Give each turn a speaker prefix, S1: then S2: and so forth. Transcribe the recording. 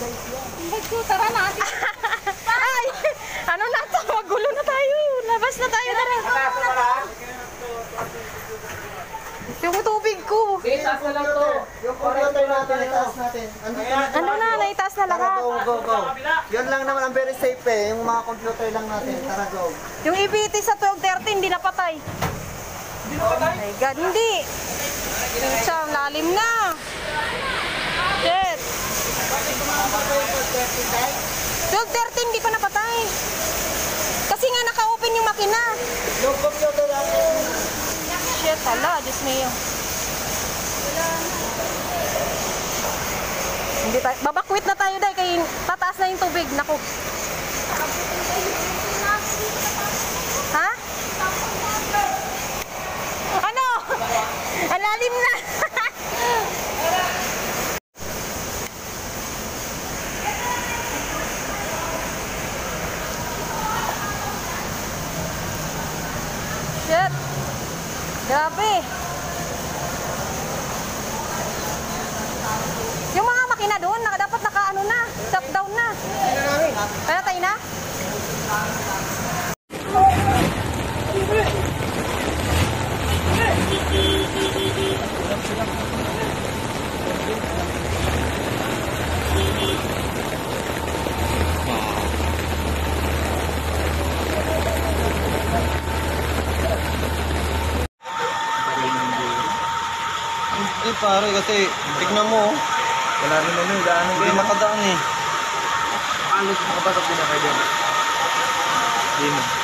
S1: Tara natin.
S2: Ay! Ano na to? Magulo na tayo. Labas na tayo na rin. Yung tubig ko.
S3: Itaas na lang to.
S4: Yung computer natin, itaas natin.
S2: Ano na? Naitaas na lahat.
S4: Go. Yun lang naman ang very safe eh. Yung mga computer lang natin. Tara, go.
S2: Yung EBT sa 12:30 hindi napatay.
S3: Hindi mo patay?
S2: My God, hindi. Pucha, lalim na. Shit. 12:30 hindi pa napatay. Kasi nga naka-open yung makina.
S4: Yung computer natin.
S2: Shit, hala, Diyos niyo. Hindi tayo, babakwit na tayo dahil kay tataas na yung tubig. Naku. Ha? Ano? Ang lalim na. Shit. Grabe. Yung mga makina doon, dapat naka-ano na, stop down na. Kaya tayo na?
S4: Eh pare kasi tignan mo.
S3: Wala rin ano yung daanan.
S4: Hindi makadaan eh.
S3: Paano makapasok din na kayo dyan? Hindi mo.